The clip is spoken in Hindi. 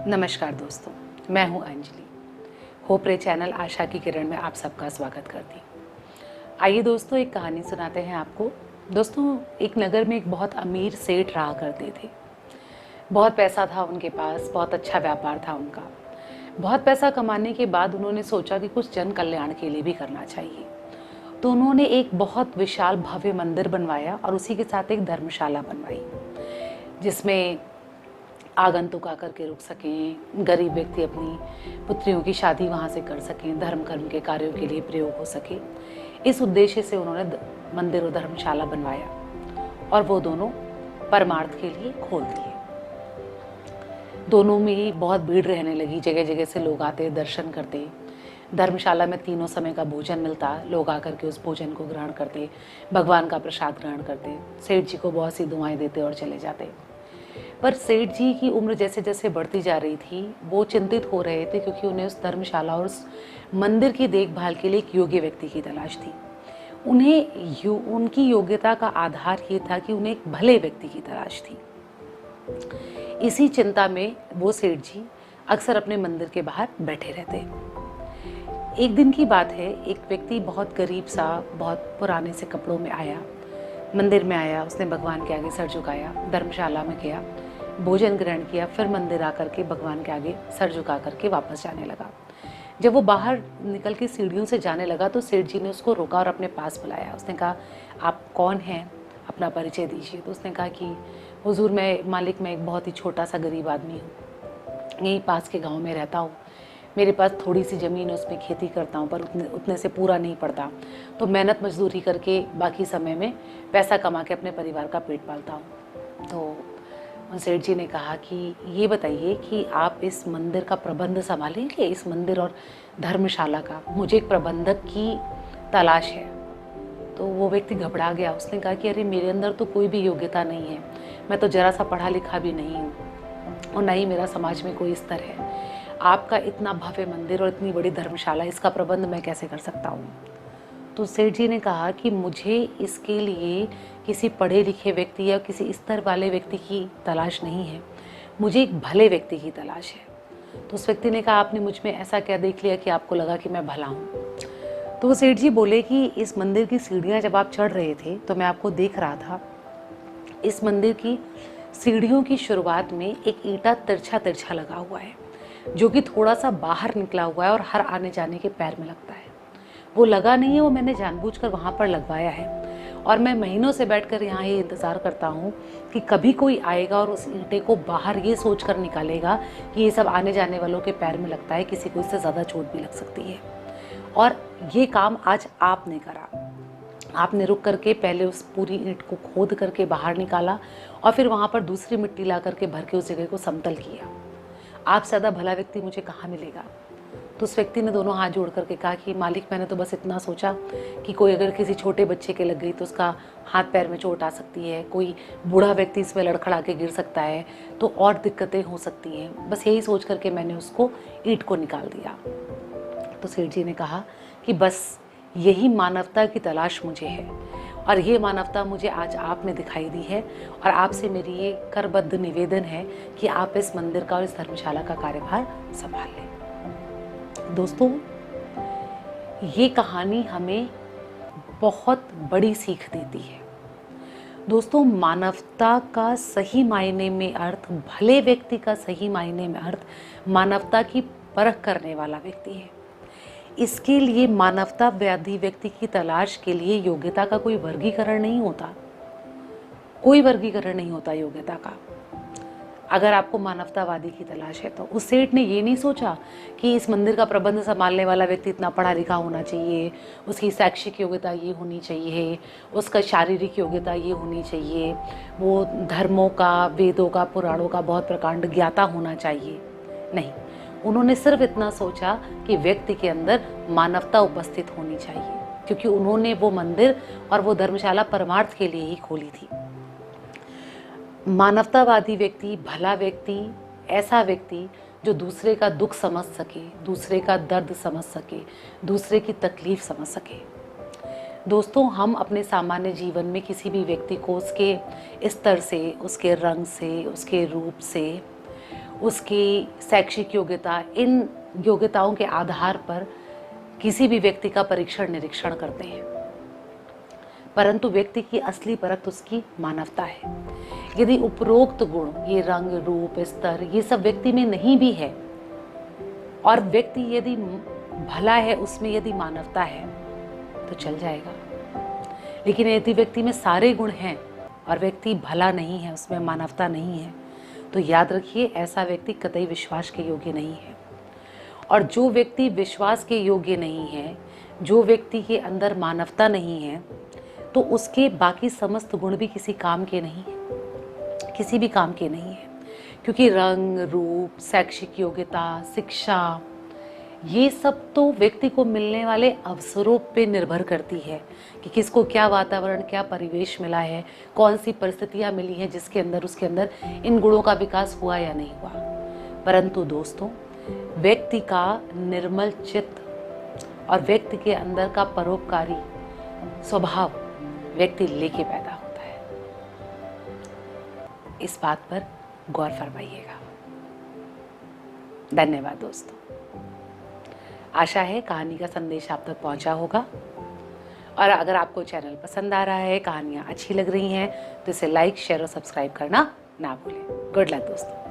नमस्कार दोस्तों, मैं हूं अंजलि। होप रे चैनल आशा की किरण में आप सबका स्वागत करती हूं। आइए दोस्तों, एक कहानी सुनाते हैं आपको। दोस्तों, एक नगर में एक बहुत अमीर सेठ रहा करते थे। बहुत पैसा था उनके पास, बहुत अच्छा व्यापार था उनका। बहुत पैसा कमाने के बाद उन्होंने सोचा कि कुछ जन कल्याण के लिए भी करना चाहिए। तो उन्होंने एक बहुत विशाल भव्य मंदिर बनवाया और उसी के साथ एक धर्मशाला बनवाई, जिसमें आगंतुक आकर के रुक सकें, गरीब व्यक्ति अपनी पुत्रियों की शादी वहाँ से कर सकें, धर्म कर्म के कार्यों के लिए प्रयोग हो सके। इस उद्देश्य से उन्होंने मंदिर और धर्मशाला बनवाया और वो दोनों परमार्थ के लिए खोल दिए। दोनों में ही बहुत भीड़ रहने लगी, जगह जगह से लोग आते, दर्शन करते। धर्मशाला में तीनों समय का भोजन मिलता, लोग आकर के उस भोजन को ग्रहण करते, भगवान का प्रसाद ग्रहण करते, सेठ जी को बहुत सी दुआएं देते और चले जाते। पर सेठ जी की उम्र जैसे जैसे बढ़ती जा रही थी, वो चिंतित हो रहे थे, क्योंकि उन्हें उस धर्मशाला और उस मंदिर की देखभाल के लिए एक योग्य व्यक्ति की तलाश थी। उनकी योग्यता का आधार ये था कि उन्हें एक भले व्यक्ति की तलाश थी। इसी चिंता में वो सेठ जी अक्सर अपने मंदिर के बाहर बैठे रहते। एक दिन की बात है, एक व्यक्ति बहुत गरीब सा, बहुत पुराने से कपड़ों में आया, मंदिर में आया। उसने भगवान के आगे सर झुकाया, धर्मशाला में गया, भोजन ग्रहण किया, फिर मंदिर आकर के भगवान के आगे सर झुका करके वापस जाने लगा। जब वो बाहर निकल के सीढ़ियों से जाने लगा तो सेठ जी ने उसको रोका और अपने पास बुलाया। उसने कहा, आप कौन हैं, अपना परिचय दीजिए। तो उसने कहा कि हुजूर, मैं एक बहुत ही छोटा सा गरीब आदमी हूँ, यहीं पास के गाँव में रहता हूँ। मेरे पास थोड़ी सी ज़मीन है, उसमें खेती करता हूँ, पर उतने से पूरा नहीं पड़ता, तो मेहनत मजदूरी करके बाकी समय में पैसा कमा के अपने परिवार का पेट पालता हूँ। तो सेठ जी ने कहा कि ये बताइए कि आप इस मंदिर का प्रबंध संभालेंगे, इस मंदिर और धर्मशाला का? मुझे एक प्रबंधक की तलाश है। तो वो व्यक्ति घबरा गया। उसने कहा कि अरे, मेरे अंदर तो कोई भी योग्यता नहीं है, मैं तो ज़रा सा पढ़ा लिखा भी नहीं हूँ और न ही मेरा समाज में कोई स्तर है। आपका इतना भव्य मंदिर और इतनी बड़ी धर्मशाला, इसका प्रबंध मैं कैसे कर सकता हूँ? तो सेठ जी ने कहा कि मुझे इसके लिए किसी पढ़े लिखे व्यक्ति या किसी स्तर वाले व्यक्ति की तलाश नहीं है, मुझे एक भले व्यक्ति की तलाश है। तो उस व्यक्ति ने कहा, आपने मुझ में ऐसा क्या देख लिया कि आपको लगा कि मैं भला हूँ? तो वो सेठ जी बोले कि इस मंदिर की सीढ़ियाँ जब आप चढ़ रहे थे तो मैं आपको देख रहा था। इस मंदिर की सीढ़ियों की शुरुआत में एक ईंटा तिरछा तिरछा लगा हुआ है, जो कि थोड़ा सा बाहर निकला हुआ है और हर आने जाने के पैर में लगता है। वो लगा नहीं है, वो मैंने जानबूझकर वहाँ पर लगवाया है और मैं महीनों से बैठकर यहाँ ये इंतज़ार करता हूँ कि कभी कोई आएगा और उस ईंटे को बाहर ये सोचकर निकालेगा कि ये सब आने जाने वालों के पैर में लगता है, किसी को इससे ज़्यादा चोट भी लग सकती है। और ये काम आज आपने करा। आपने रुक करके पहले उस पूरी ईंट को खोद करके बाहर निकाला और फिर वहाँ पर दूसरी मिट्टी ला करके भर के उस जगह को समतल किया। आप ज़्यादा भला व्यक्ति मुझे कहाँ मिलेगा? तो उस व्यक्ति ने दोनों हाथ जोड़ करके कहा कि मालिक, मैंने तो बस इतना सोचा कि कोई अगर किसी छोटे बच्चे के लग गई तो उसका हाथ पैर में चोट आ सकती है, कोई बूढ़ा व्यक्ति इसमें लड़खड़ा के गिर सकता है, तो और दिक्कतें हो सकती हैं। बस यही सोच करके मैंने उसको ईंट को निकाल दिया। तो सेठ जी ने कहा कि बस यही मानवता की तलाश मुझे है और ये मानवता मुझे आज आपने दिखाई दी है और आपसे मेरी ये करबद्ध निवेदन है कि आप इस मंदिर का और इस धर्मशाला का कार्यभार संभाल लें। दोस्तों, ये कहानी हमें बहुत बड़ी सीख देती है। दोस्तों, मानवता का सही मायने में अर्थ, भले व्यक्ति का सही मायने में अर्थ मानवता की परख करने वाला व्यक्ति है। इसके लिए मानवतावादी व्यक्ति की तलाश के लिए योग्यता का कोई वर्गीकरण नहीं होता, कोई वर्गीकरण नहीं होता योग्यता का। अगर आपको मानवतावादी की तलाश है तो उस सेठ ने ये नहीं सोचा कि इस मंदिर का प्रबंध संभालने वाला व्यक्ति इतना पढ़ा लिखा होना चाहिए, उसकी शैक्षिक योग्यता ये होनी चाहिए, उसका शारीरिक योग्यता ये होनी चाहिए, वो धर्मों का, वेदों का, पुराणों का बहुत प्रकांड ज्ञाता होना चाहिए। नहीं, उन्होंने सिर्फ इतना सोचा कि व्यक्ति के अंदर मानवता उपस्थित होनी चाहिए, क्योंकि उन्होंने वो मंदिर और वो धर्मशाला परमार्थ के लिए ही खोली थी। मानवतावादी व्यक्ति, भला व्यक्ति, ऐसा व्यक्ति जो दूसरे का दुख समझ सके, दूसरे का दर्द समझ सके, दूसरे की तकलीफ समझ सके। दोस्तों, हम अपने सामान्य जीवन में किसी भी व्यक्ति को उसके स्तर से, उसके रंग से, उसके रूप से, उसकी शैक्षिक योग्यता, इन योग्यताओं के आधार पर किसी भी व्यक्ति का परीक्षण निरीक्षण करते हैं, परंतु व्यक्ति की असली परख उसकी मानवता है। यदि उपरोक्त गुण, ये रंग, रूप, स्तर, ये सब व्यक्ति में नहीं भी है और व्यक्ति यदि भला है, उसमें यदि मानवता है तो चल जाएगा। लेकिन यदि व्यक्ति में सारे गुण हैं और व्यक्ति भला नहीं है, उसमें मानवता नहीं है, तो याद रखिए ऐसा व्यक्ति कतई विश्वास के योग्य नहीं है। और जो व्यक्ति विश्वास के योग्य नहीं है, जो व्यक्ति के अंदर मानवता नहीं है, तो उसके बाकी समस्त गुण भी किसी काम के नहीं है, किसी भी काम के नहीं है। क्योंकि रंग, रूप, शैक्षिक योग्यता, शिक्षा, ये सब तो व्यक्ति को मिलने वाले अवसरों पे निर्भर करती है कि किसको क्या वातावरण, क्या परिवेश मिला है, कौन सी परिस्थितियाँ मिली हैं जिसके अंदर उसके अंदर इन गुणों का विकास हुआ या नहीं हुआ। परंतु दोस्तों, व्यक्ति का निर्मल चित्त और व्यक्ति के अंदर का परोपकारी स्वभाव व्यक्ति लेके पैदा होता है। इस बात पर गौर फरमाइएगा। धन्यवाद दोस्तों। आशा है कहानी का संदेश आप तक पहुंचा होगा, और अगर आपको चैनल पसंद आ रहा है, कहानियां अच्छी लग रही हैं, तो इसे लाइक, शेयर और सब्सक्राइब करना ना भूलें। गुड लक दोस्तों।